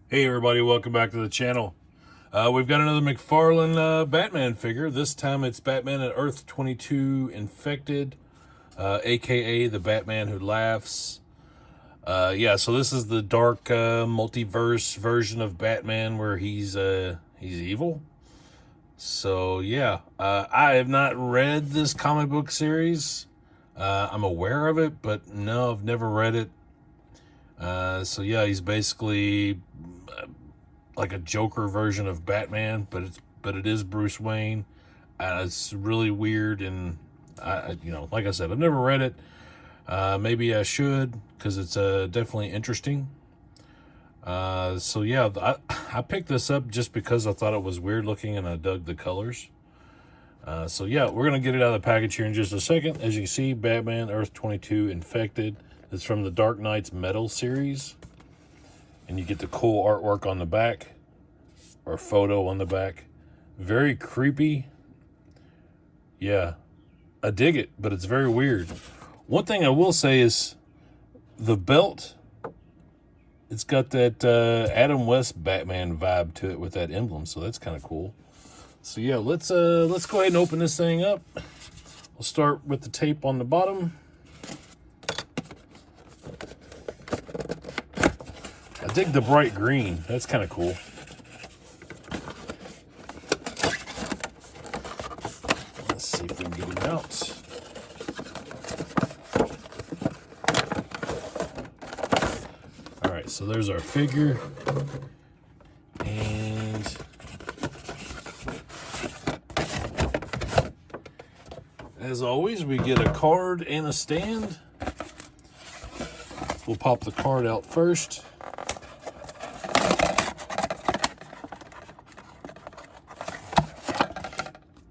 Hey everybody, welcome back to the channel. We've got another McFarlane Batman figure. This time it's Batman at Earth 22 Infected, aka the Batman Who Laughs. So this is the dark multiverse version of Batman where he's evil. So yeah, I have not read this comic book series. I'm aware of it, but no, I've never read it. So yeah, he's basically like a Joker version of Batman, but it is Bruce Wayne. It's really weird, and like I said, I've never read it. Maybe I should, because it's definitely interesting. I picked this up just because I thought it was weird looking, and I dug the colors. We're gonna get it out of the package here in just a second. As you can see, Batman Earth 22 Infected. It's from the Dark Knight's Metal series. And you get the cool artwork on the back, or photo on the back. Very creepy. Yeah, I dig it, but it's very weird. One thing I will say is the belt, it's got that Adam West Batman vibe to it with that emblem, so that's kind of cool. So yeah, let's go ahead and open this thing up. We'll start with the tape on the bottom. I dig the bright green. That's kind of cool. Let's see if we can get him out. All right, so there's our figure. And as always, we get a card and a stand. We'll pop the card out first.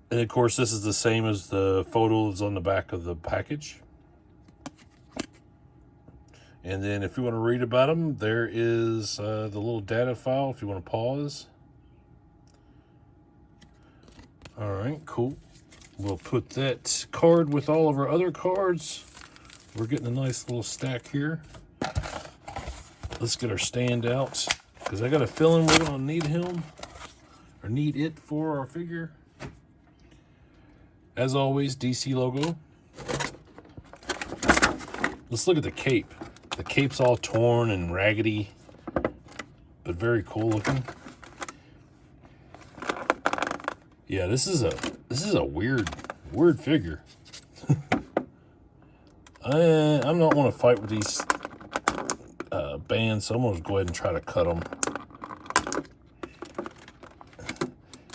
And of course, this is the same as the photos on the back of the package. And then if you want to read about them, there is the little data file if you want to pause. All right, cool. We'll put that card with all of our other cards. We're getting a nice little stack here. Let's get our stand out, because I got a feeling we're going to need him, or need it for our figure. As always, DC logo. Let's look at the cape. The cape's all torn and raggedy, but very cool looking. Yeah, this is a weird figure. I'm not want to fight with these bands, so I'm gonna go ahead and try to cut them.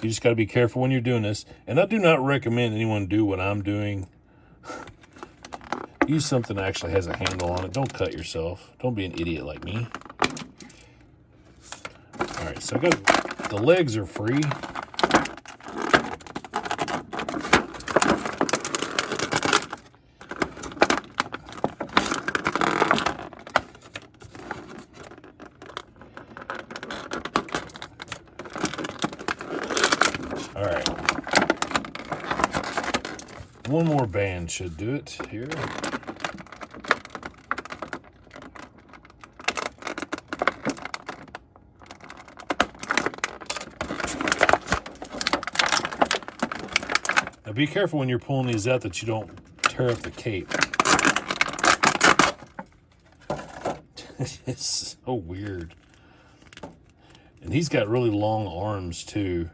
You just got to be careful when you're doing this. And I do not recommend anyone do what I'm doing. Use something that actually has a handle on it. Don't cut yourself. Don't be an idiot like me. All right, so I got the legs are free. All right. One more band should do it here. Now be careful when you're pulling these out that you don't tear up the cape. It's so weird. And he's got really long arms too.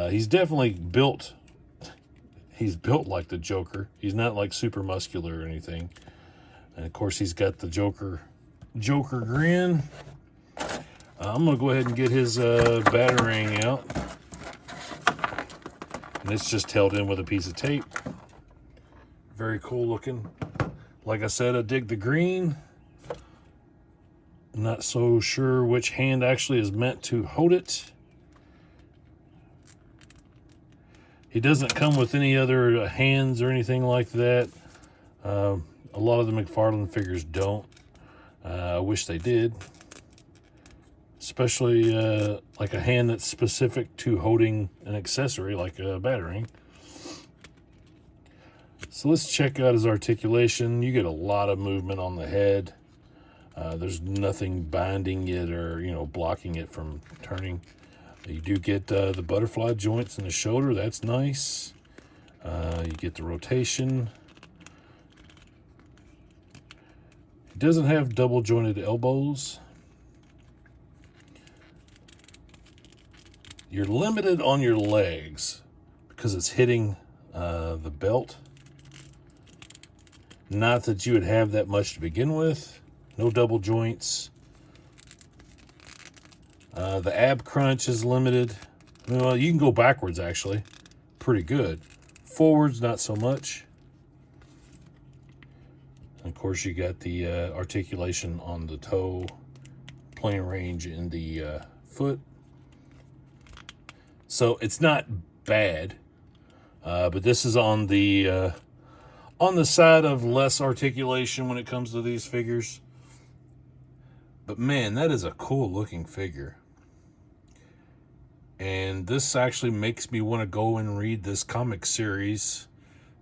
He's definitely built. He's built like the Joker. He's not like super muscular or anything. And of course, he's got the Joker grin. I'm gonna go ahead and get his batarang out. And it's just held in with a piece of tape. Very cool looking. Like I said, I dig the green. Not so sure which hand actually is meant to hold it. He doesn't come with any other hands or anything like that. A lot of the McFarlane figures don't. I wish they did. Especially like a hand that's specific to holding an accessory like a batarang. So let's check out his articulation. You get a lot of movement on the head. There's nothing binding it or, you know, blocking it from turning. You do get the butterfly joints in the shoulder. That's nice. You get the rotation. It doesn't have double jointed elbows. You're limited on your legs because it's hitting the belt. Not that you would have that much to begin with. No double joints. The ab crunch is limited. Well, you can go backwards, actually. Pretty good. Forwards, not so much. And of course, you got the articulation on the toe, playing range in the foot. So it's not bad, but this is on the side of less articulation when it comes to these figures. But man, that is a cool looking figure. And this actually makes me want to go and read this comic series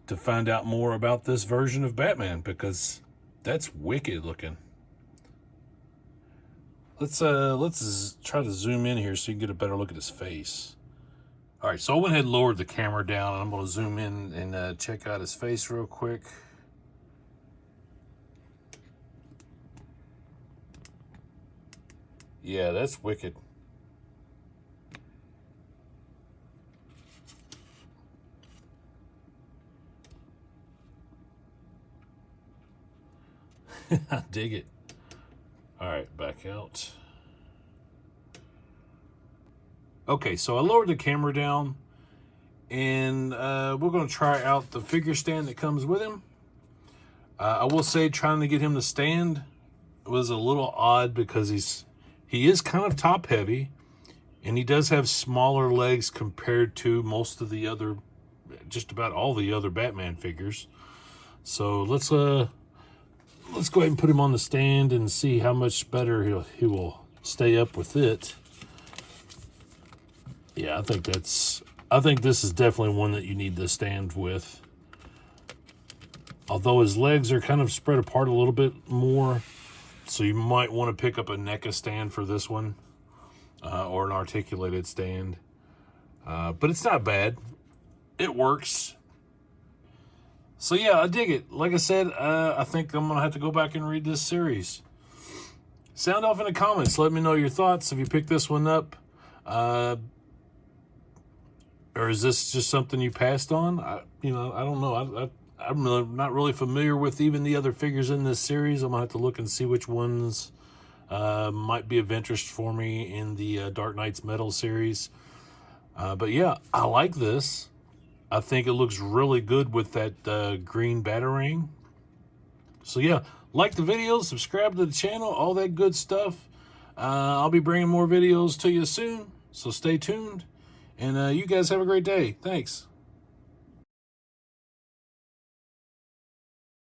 to find out more about this version of Batman, because that's wicked looking. Let's try to zoom in here so you can get a better look at his face. All right, so I went ahead and lowered the camera down, and I'm going to zoom in and check out his face real quick. Yeah, that's wicked. I dig it. All right, back out. Okay, so I lowered the camera down, and we're going to try out the figure stand that comes with him. I will say trying to get him to stand was a little odd because he is kind of top heavy, and he does have smaller legs compared to most of the other, just about all the other Batman figures. So let's go ahead and put him on the stand and see how much better he will stay up with it. Yeah, I think this is definitely one that you need to stand with. Although his legs are kind of spread apart a little bit more, so you might want to pick up a NECA stand for this one, or an articulated stand. But it's not bad. It works. So yeah, I dig it. Like I said, I think I'm going to have to go back and read this series. Sound off in the comments. Let me know your thoughts if you picked this one up. Or is this just something you passed on? I don't know. I'm not really familiar with even the other figures in this series. I'm going to have to look and see which ones might be of interest for me in the Dark Knight's Metal series. But yeah, I like this. I think it looks really good with that green Batarang. So yeah, like the video, subscribe to the channel, all that good stuff. I'll be bringing more videos to you soon, so stay tuned. And you guys have a great day. Thanks.